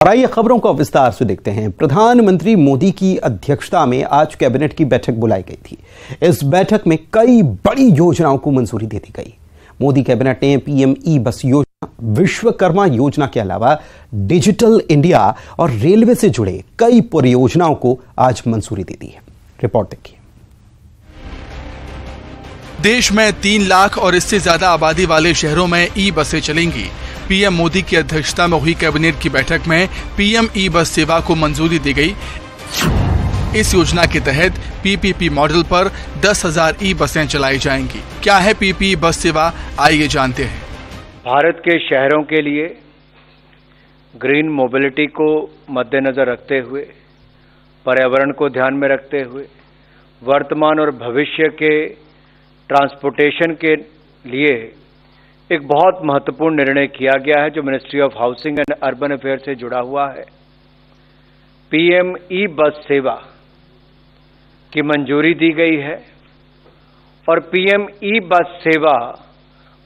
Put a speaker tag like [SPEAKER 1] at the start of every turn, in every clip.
[SPEAKER 1] और आइए खबरों को विस्तार से देखते हैं। प्रधानमंत्री मोदी की अध्यक्षता में आज कैबिनेट की बैठक बुलाई गई थी। इस बैठक में कई बड़ी योजनाओं को मंजूरी दे दी गई। मोदी कैबिनेट ने पीएम ई बस योजना, विश्वकर्मा योजना के अलावा डिजिटल इंडिया और रेलवे से जुड़े कई परियोजनाओं को आज मंजूरी दे दी है। रिपोर्ट देखिए।
[SPEAKER 2] देश में 3 लाख और इससे ज्यादा आबादी वाले शहरों में ई बसें चलेंगी। पीएम मोदी की अध्यक्षता में हुई कैबिनेट की बैठक में पीएम ई बस सेवा को मंजूरी दी गई। इस योजना के तहत पीपीपी मॉडल पर 10,000 ई बसें चलाई जाएंगी। क्या है पीपीपी बस सेवा, आइए जानते हैं।
[SPEAKER 3] भारत के शहरों के लिए ग्रीन मोबिलिटी को मद्देनजर रखते हुए, पर्यावरण को ध्यान में रखते हुए, वर्तमान और भविष्य के ट्रांसपोर्टेशन के लिए एक बहुत महत्वपूर्ण निर्णय किया गया है जो ministry of housing and urban affair से जुड़ा हुआ है। पीएम ई बस सेवा की मंजूरी दी गई है और पीएम ई बस सेवा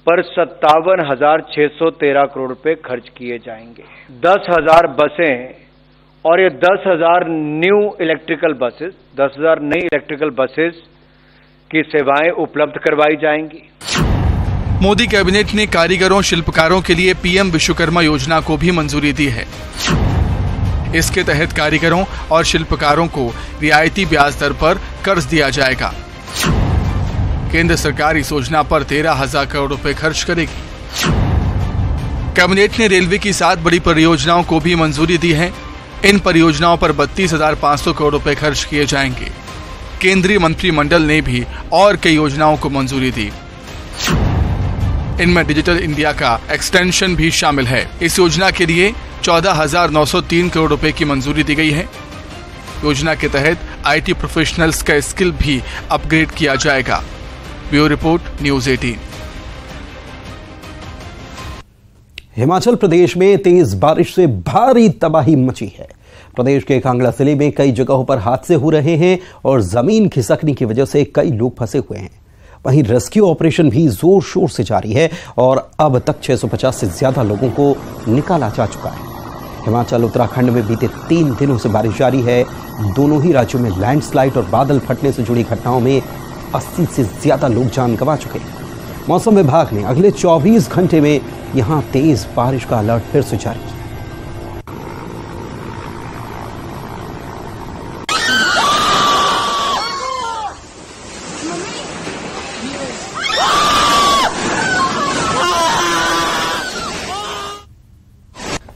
[SPEAKER 3] पर 57,613 करोड़ रुपए खर्च किए जाएंगे। 10,000 बसें और ये 10,000 न्यू इलेक्ट्रिकल बसेस, 10,000 नई इलेक्ट्रिकल बसेस की सेवाएं उपलब्ध करवाई जाएंगी।
[SPEAKER 2] मोदी कैबिनेट ने कारीगरों, शिल्पकारों के लिए पीएम विश्वकर्मा योजना को भी मंजूरी दी है। इसके तहत कारीगरों और शिल्पकारों को रियायती ब्याज दर पर कर्ज दिया जाएगा। केंद्र सरकार इस योजना पर 13,000 करोड़ रुपए खर्च करेगी। कैबिनेट ने रेलवे की 7 बड़ी परियोजनाओं को भी मंजूरी दी है। इन परियोजनाओं पर 32,500 करोड़ रुपए खर्च किए जाएंगे। केंद्रीय मंत्रिमंडल ने भी और कई योजनाओं को मंजूरी दी। इनमें डिजिटल इंडिया का एक्सटेंशन भी शामिल है। इस योजना के लिए 14,903 करोड़ रुपए की मंजूरी दी गई है। योजना के तहत आईटी प्रोफेशनल्स का स्किल भी अपग्रेड किया जाएगा। Bureau report, news 18।
[SPEAKER 1] Himachal Pradesh में तेज बारिश से भारी तबाही मची है। प्रदेश के कांगड़ा जिले में कई जगहों पर हादसे हो रहे हैं और जमीन खिसकने की वजह से कई लोग फंसे हुए हैं। वहीं रेस्क्यू ऑपरेशन भी जोर शोर से जारी है और अब तक 650 से ज्यादा लोगों को निकाला जा चुका है। हिमाचल, उत्तराखंड में बीते 3 दिनों से बारिश जारी है। दोनों ही राज्यों में लैंडस्लाइड और बादल फटने से जुड़ी घटनाओं में 80 से ज्यादा लोग जान गंवा चुके हैं। मौसम विभाग ने अगले 24 घंटे में यहां तेज बारिश का अलर्ट फिर से जारी किया।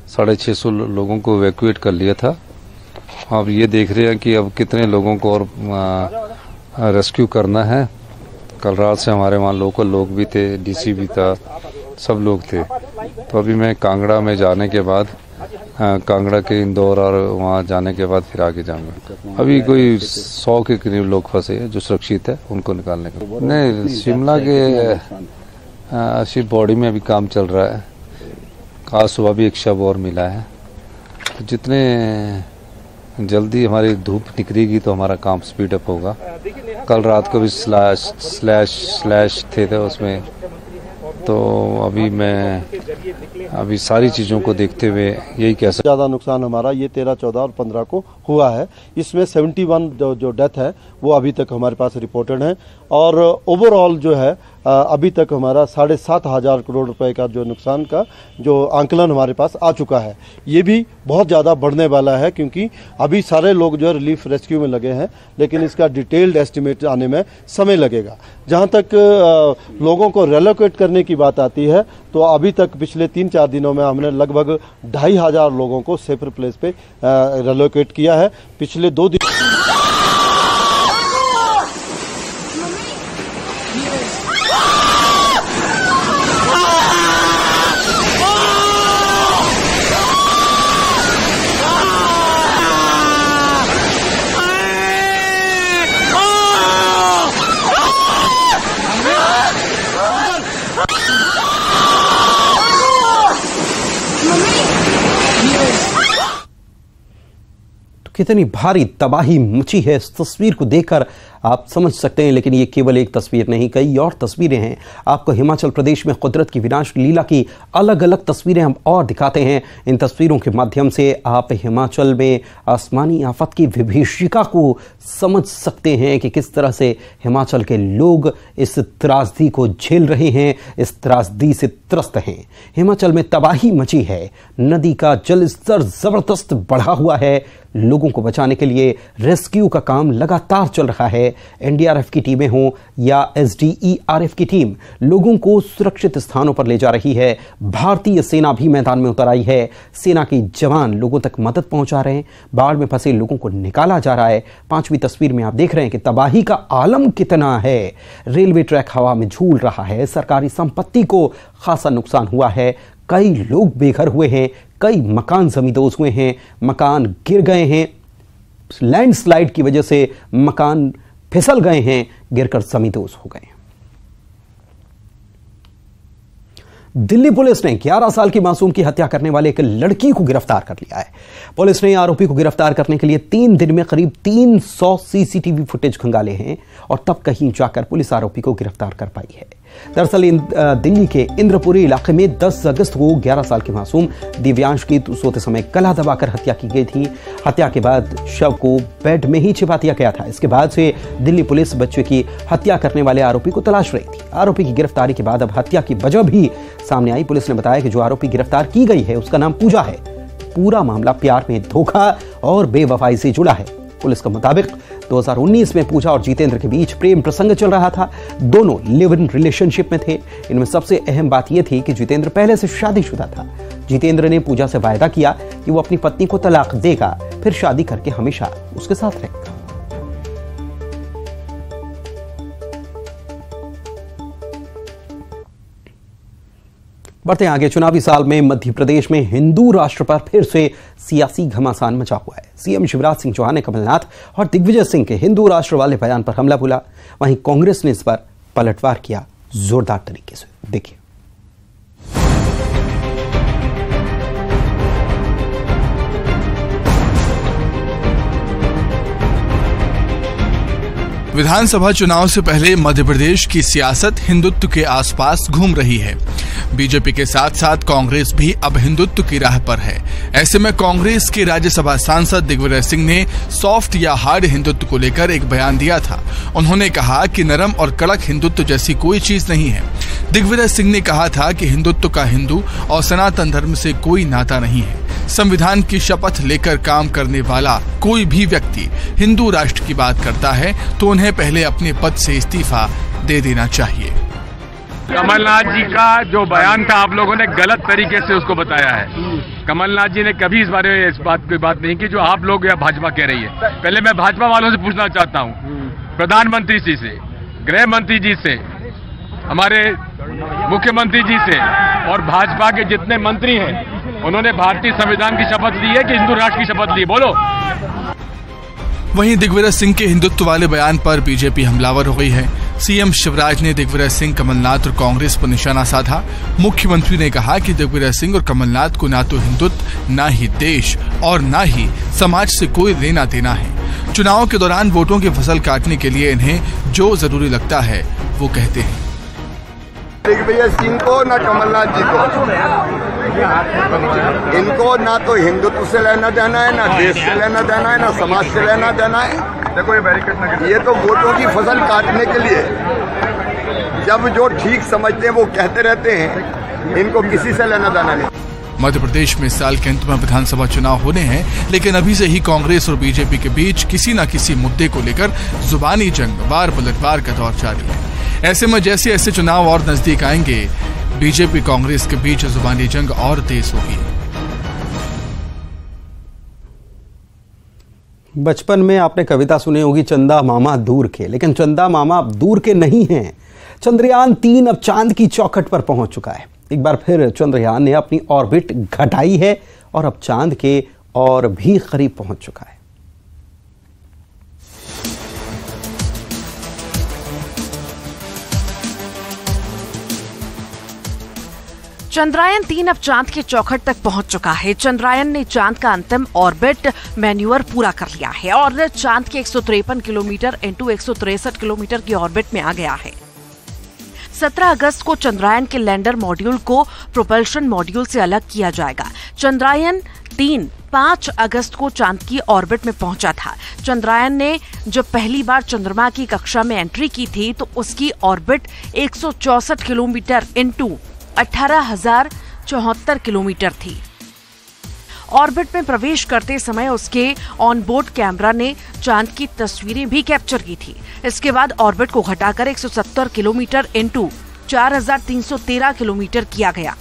[SPEAKER 4] साढ़े 600 लोगों को इवैक्यूएट कर लिया था। अब ये देख रहे हैं कि अब कितने लोगों को और रेस्क्यू करना है। कल रात से हमारे वहाँ लोकल लोग भी थे, डीसी भी था, सब लोग थे। तो अभी मैं कांगड़ा में जाने के बाद, कांगड़ा के इंदौर और वहाँ जाने के बाद फिर आगे जाऊंगा। अभी कोई 100 के करीब लोग फंसे हैं जो सुरक्षित है, उनको निकालने का। नहीं, शिमला के शिप बॉडी में अभी काम चल रहा है। आज सुबह भी एक शव और मिला है। तो जितने जल्दी हमारी धूप निकलेगी तो हमारा काम स्पीड अप होगा। कल रात को भी स्लैश थे उसमें। तो अभी सारी चीज़ों को देखते हुए यही कह सकते।
[SPEAKER 5] ज़्यादा नुकसान हमारा ये 13, 14 और 15 को हुआ है। इसमें 71 जो डेथ है वो अभी तक हमारे पास रिपोर्टेड है और ओवरऑल जो है अभी तक हमारा 7,500 करोड़ रुपए का जो नुकसान का जो आंकलन हमारे पास आ चुका है। ये भी बहुत ज़्यादा बढ़ने वाला है क्योंकि अभी सारे लोग जो है रिलीफ रेस्क्यू में लगे हैं, लेकिन इसका डिटेल्ड एस्टिमेट आने में समय लगेगा। जहाँ तक लोगों को रेलोकेट करने की बात आती है तो अभी तक पिछले 3-4 दिनों में हमने लगभग 2,500 लोगों को सेफर प्लेस पे रेलोकेट किया है। पिछले 2 दिन
[SPEAKER 1] कितनी भारी तबाही मची है, इस तस्वीर को देखकर आप समझ सकते हैं, लेकिन ये केवल एक तस्वीर नहीं, कई और तस्वीरें हैं। आपको हिमाचल प्रदेश में कुदरत की विनाश लीला की अलग अलग तस्वीरें हम और दिखाते हैं। इन तस्वीरों के माध्यम से आप हिमाचल में आसमानी आफत की विभीषिका को समझ सकते हैं कि किस तरह से हिमाचल के लोग इस त्रासदी को झेल रहे हैं, इस त्रासदी से त्रस्त हैं। हिमाचल में तबाही मची है, नदी का जल स्तर जबरदस्त बढ़ा हुआ है। लोगों को बचाने के लिए रेस्क्यू का काम लगातार चल रहा है। एनडीआरएफ की टीमें हों या एसडीईआरएफ की टीम लोगों को सुरक्षित स्थानों पर ले जा रही है। भारतीय सेना भी मैदान में उतर आई है। सेना के जवान लोगों तक मदद पहुंचा रहे हैं। बाढ़ में फंसे लोगों को निकाला जा रहा है। 5वीं तस्वीर में आप देख रहे हैं कि तबाही का आलम कितना है। रेलवे ट्रैक हवा में झूल रहा है। सरकारी संपत्ति को खासा नुकसान हुआ है। कई लोग बेघर हुए हैं। कई मकान जमींदोज हुए हैं। मकान गिर गए हैं। लैंडस्लाइड की वजह से मकान फिसल गए हैं, गिरकर जमींदोज हो गए। दिल्ली पुलिस ने 11 साल की मासूम की हत्या करने वाले एक लड़की को गिरफ्तार कर लिया है। पुलिस ने आरोपी को गिरफ्तार करने के लिए 3 दिन में करीब 300 सीसीटीवी फुटेज खंगाले हैं और तब कहीं जाकर पुलिस आरोपी को गिरफ्तार कर पाई है। दरअसल दिल्ली के इंद्रपुरी इलाके में 10 अगस्त को 11 साल की मासूम दिव्यांश की सोते समय गला दबाकर हत्या की गई थी। हत्या के बाद शव को बेड में ही छिपा दिया गया था। इसके बाद से दिल्ली पुलिस बच्चे की हत्या करने वाले आरोपी को तलाश रही थी। आरोपी की गिरफ्तारी के बाद अब हत्या की वजह भी सामने आई। पुलिस ने बताया कि जो आरोपी गिरफ्तार की गई है उसका नाम पूजा है। पूरा मामला प्यार में धोखा और बेवफाई से जुड़ा है। पुलिस के मुताबिक 2019 में पूजा और जितेंद्र के बीच प्रेम प्रसंग चल रहा था। दोनों लिव इन रिलेशनशिप में थे। इनमें सबसे अहम बात यह थी कि जितेंद्र पहले से शादीशुदा था। जितेंद्र ने पूजा से वायदा किया कि वो अपनी पत्नी को तलाक देगा, फिर शादी करके हमेशा उसके साथ रहेगा। बढ़ते आगे, चुनावी साल में मध्य प्रदेश में हिंदू राष्ट्र पर फिर से सियासी घमासान मचा हुआ है। सीएम शिवराज सिंह चौहान ने कमलनाथ और दिग्विजय सिंह के हिंदू राष्ट्र वाले बयान पर हमला बोला। वहीं कांग्रेस ने इस पर पलटवार किया जोरदार तरीके से। देखिए।
[SPEAKER 2] विधानसभा चुनाव से पहले मध्य प्रदेश की सियासत हिंदुत्व के आसपास घूम रही है। बीजेपी के साथ साथ कांग्रेस भी अब हिंदुत्व की राह पर है। ऐसे में कांग्रेस के राज्यसभा सांसद दिग्विजय सिंह ने सॉफ्ट या हार्ड हिंदुत्व को लेकर एक बयान दिया था। उन्होंने कहा कि नरम और कड़क हिंदुत्व जैसी कोई चीज नहीं है। दिग्विजय सिंह ने कहा था कि हिंदुत्व का हिंदू और सनातन धर्म से कोई नाता नहीं है। संविधान की शपथ लेकर काम करने वाला कोई भी व्यक्ति हिंदू राष्ट्र की बात करता है तो उन्हें पहले अपने पद से इस्तीफा दे देना चाहिए।
[SPEAKER 6] कमलनाथ जी का जो बयान था, आप लोगों ने गलत तरीके से उसको बताया है। कमलनाथ जी ने कभी इस बारे में इस बात की बात नहीं की जो आप लोग या भाजपा कह रही है। पहले मैं भाजपा वालों से पूछना चाहता हूँ, प्रधानमंत्री जी से, गृह मंत्री जी से, हमारे मुख्यमंत्री जी से और भाजपा के जितने मंत्री हैं, उन्होंने भारतीय संविधान की शपथ ली है कि हिंदू राष्ट्र की शपथ ली? बोलो।
[SPEAKER 2] वहीं दिग्विजय सिंह के हिंदुत्व वाले बयान पर बीजेपी हमलावर हो गई है। सीएम शिवराज ने दिग्विजय सिंह, कमलनाथ और कांग्रेस पर निशाना साधा। मुख्यमंत्री ने कहा कि दिग्विजय सिंह और कमलनाथ को ना तो हिंदुत्व, ना ही देश और ना ही समाज से कोई लेना देना है। चुनाव के दौरान वोटों की फसल काटने के लिए इन्हें जो जरूरी लगता है वो कहते हैं।
[SPEAKER 7] दिग्विजय सिंह को ना कमलनाथ जी को, इनको ना तो हिंदुत्व से लेना देना है, ना देश से लेना देना है, ना समाज से लेना देना है। देखो ये तो वोटों की फसल काटने के लिए जब जो ठीक समझते हैं वो कहते रहते हैं। इनको किसी से लेना देना नहीं।
[SPEAKER 2] मध्य प्रदेश में इस साल के अंत में विधानसभा चुनाव होने हैं, लेकिन अभी से ही कांग्रेस और बीजेपी के बीच किसी न किसी मुद्दे को लेकर जुबानी जंग, वार पलटवार का दौर जारी है। ऐसे में जैसे ऐसे चुनाव और नजदीक आएंगे, बीजेपी कांग्रेस के बीच जुबानी जंग और तेज होगी।
[SPEAKER 1] बचपन में आपने कविता सुनी होगी, चंदा मामा दूर के, लेकिन चंदा मामा अब दूर के नहीं हैं। चंद्रयान 3 अब चांद की चौखट पर पहुंच चुका है। एक बार फिर चंद्रयान ने अपनी ऑर्बिट घटाई है और अब चांद के और भी करीब पहुंच चुका है।
[SPEAKER 8] चंद्रयान 3 अब चांद के चौखट तक पहुंच चुका है। चंद्रयान ने चांद का अंतिम ऑर्बिट मैन्यूअर पूरा कर लिया है और चांद के 153 किलोमीटर इंटू 163 किलोमीटर की ऑर्बिट में आ गया है। 17 अगस्त को चंद्रयान के लैंडर मॉड्यूल को प्रोपल्शन मॉड्यूल से अलग किया जाएगा। चंद्रयान 3 5 अगस्त को चांद की ऑर्बिट में पहुंचा था। चंद्रयान ने जब पहली बार चंद्रमा की कक्षा में एंट्री की थी तो उसकी ऑर्बिट 164 किलोमीटर इंटू 18,074 किलोमीटर थी। ऑर्बिट में प्रवेश करते समय उसके ऑनबोर्ड कैमरा ने चांद की तस्वीरें भी कैप्चर की थी। इसके बाद ऑर्बिट को घटाकर 170 किलोमीटर इंटू 4,313 किलोमीटर किया गया।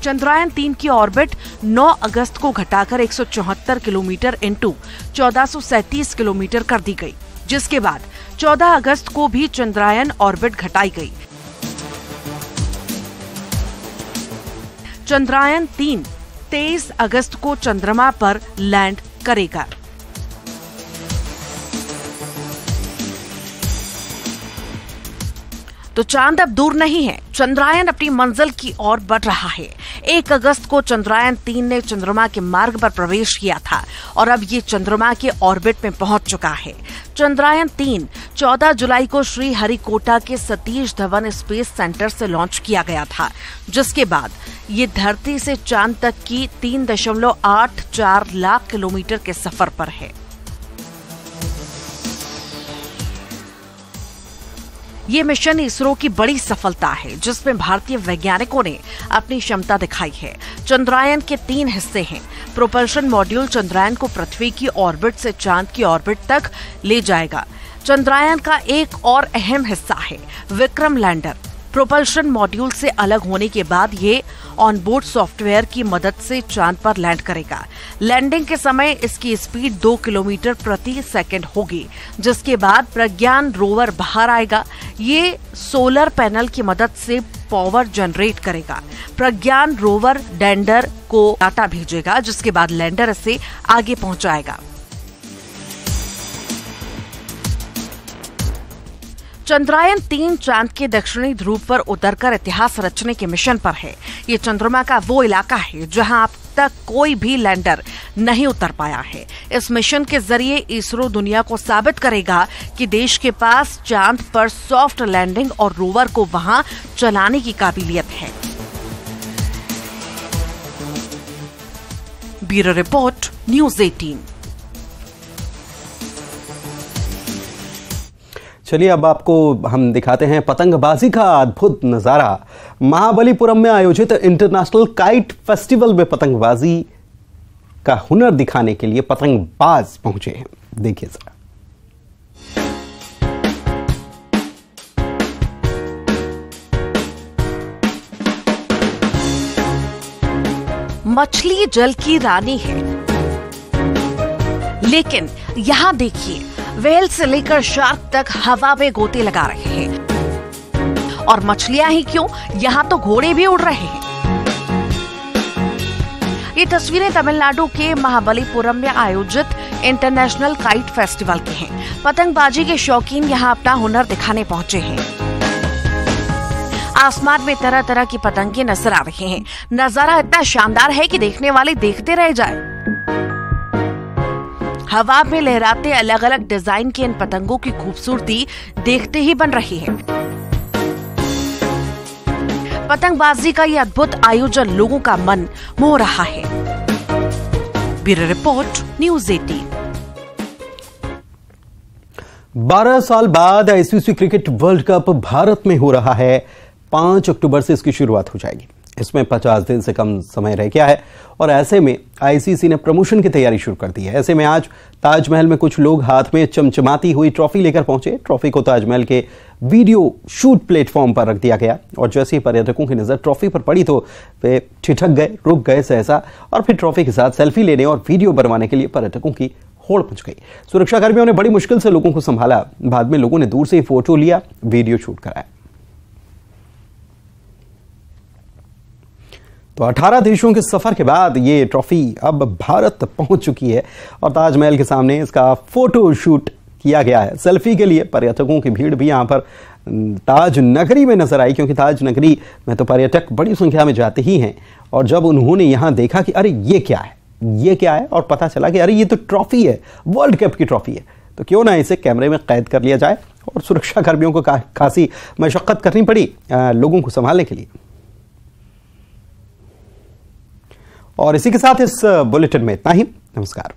[SPEAKER 8] चंद्रयान 3 की ऑर्बिट 9 अगस्त को घटाकर 174 किलोमीटर इंटू 1437 किलोमीटर कर दी गई, जिसके बाद 14 अगस्त को भी चंद्रयान ऑर्बिट घटाई गई। चंद्रयान 3 23 अगस्त को चंद्रमा पर लैंड करेगा। तो चांद अब दूर नहीं है, चंद्रयान अपनी मंजिल की ओर बढ़ रहा है। 1 अगस्त को चंद्रयान 3 ने चंद्रमा के मार्ग पर प्रवेश किया था और अब ये चंद्रमा के ऑर्बिट में पहुंच चुका है। चंद्रयान 3 14 जुलाई को श्रीहरिकोटा के सतीश धवन स्पेस सेंटर से लॉन्च किया गया था, जिसके बाद ये धरती से चांद तक की 3.84 लाख किलोमीटर के सफर पर है। ये मिशन इसरो की बड़ी सफलता है, जिसमें भारतीय वैज्ञानिकों ने अपनी क्षमता दिखाई है। चंद्रयान के 3 हिस्से हैं। प्रोपल्शन मॉड्यूल चंद्रयान को पृथ्वी की ऑर्बिट से चांद की ऑर्बिट तक ले जाएगा। चंद्रयान का एक और अहम हिस्सा है विक्रम लैंडर। प्रोपल्शन मॉड्यूल से अलग होने के बाद ये ऑनबोर्ड सॉफ्टवेयर की मदद से चांद पर लैंड करेगा। लैंडिंग के समय इसकी स्पीड 2 किलोमीटर प्रति सेकंड होगी, जिसके बाद प्रज्ञान रोवर बाहर आएगा। ये सोलर पैनल की मदद से पावर जनरेट करेगा। प्रज्ञान रोवर लैंडर को डाटा भेजेगा, जिसके बाद लैंडर इसे आगे पहुंचाएगा। चंद्रयान 3 चांद के दक्षिणी ध्रुव पर उतरकर इतिहास रचने के मिशन पर है। ये चंद्रमा का वो इलाका है जहां अब तक कोई भी लैंडर नहीं उतर पाया है। इस मिशन के जरिए इसरो दुनिया को साबित करेगा कि देश के पास चांद पर सॉफ्ट लैंडिंग और रोवर को वहां चलाने की काबिलियत है। Bureau report, news 18।
[SPEAKER 1] चलिए अब आपको हम दिखाते हैं पतंगबाजी का अद्भुत नजारा। महाबलीपुरम में आयोजित इंटरनेशनल काइट फेस्टिवल में पतंगबाजी का हुनर दिखाने के लिए पतंगबाज पहुंचे हैं। देखिए जरा।
[SPEAKER 8] मछली जल की रानी है, लेकिन यहाँ देखिए, व्हेल से लेकर शार्क तक हवा में गोते लगा रहे हैं। और मछलियां ही क्यों, यहाँ तो घोड़े भी उड़ रहे हैं। ये तस्वीरें तमिलनाडु के महाबलीपुरम में आयोजित इंटरनेशनल काइट फेस्टिवल की हैं। पतंगबाजी के शौकीन यहाँ अपना हुनर दिखाने पहुंचे हैं। आसमान में तरह तरह की पतंगे नजर आ रही हैं। नजारा इतना शानदार है कि देखने वाले देखते रह जाए। हवा में लहराते अलग अलग डिजाइन के इन पतंगों की खूबसूरती देखते ही बन रही है। पतंगबाजी का यह अद्भुत आयोजन लोगों का मन मोह रहा है। Bureau report, news 18।
[SPEAKER 1] 12 साल बाद ICC cricket world cup Bharat में हो रहा है। 5 अक्टूबर से इसकी शुरुआत हो जाएगी। इसमें 50 दिन से कम समय रह गया है और ऐसे में आईसीसी ने प्रमोशन की तैयारी शुरू कर दी है। ऐसे में आज ताजमहल में कुछ लोग हाथ में चमचमाती हुई ट्रॉफी लेकर पहुंचे। ट्रॉफी को ताजमहल के वीडियो शूट प्लेटफॉर्म पर रख दिया गया और जैसे ही पर्यटकों की नजर ट्रॉफी पर पड़ी तो वे ठिठक गए, रुक गए सहसा और फिर ट्रॉफी के साथ सेल्फी लेने और वीडियो बनवाने के लिए पर्यटकों की होड़ मच गई। सुरक्षाकर्मियों ने बड़ी मुश्किल से लोगों को संभाला। बाद में लोगों ने दूर से ही फोटो लिया, वीडियो शूट कराया। तो 18 देशों के सफर के बाद ये ट्रॉफी अब भारत पहुंच चुकी है और ताजमहल के सामने इसका फोटो शूट किया गया है। सेल्फी के लिए पर्यटकों की भीड़ भी यहां पर ताज नगरी में नजर आई, क्योंकि ताज नगरी में तो पर्यटक बड़ी संख्या में जाते ही हैं। और जब उन्होंने यहां देखा कि अरे ये क्या है, और पता चला कि अरे ये तो ट्रॉफी है, वर्ल्ड कप की ट्रॉफी है, तो क्यों ना इसे कैमरे में कैद कर लिया जाए। और सुरक्षा कर्मियों को खासी मशक्कत करनी पड़ी लोगों को संभालने के लिए। और इसी के साथ इस बुलेटिन में इतना ही। नमस्कार।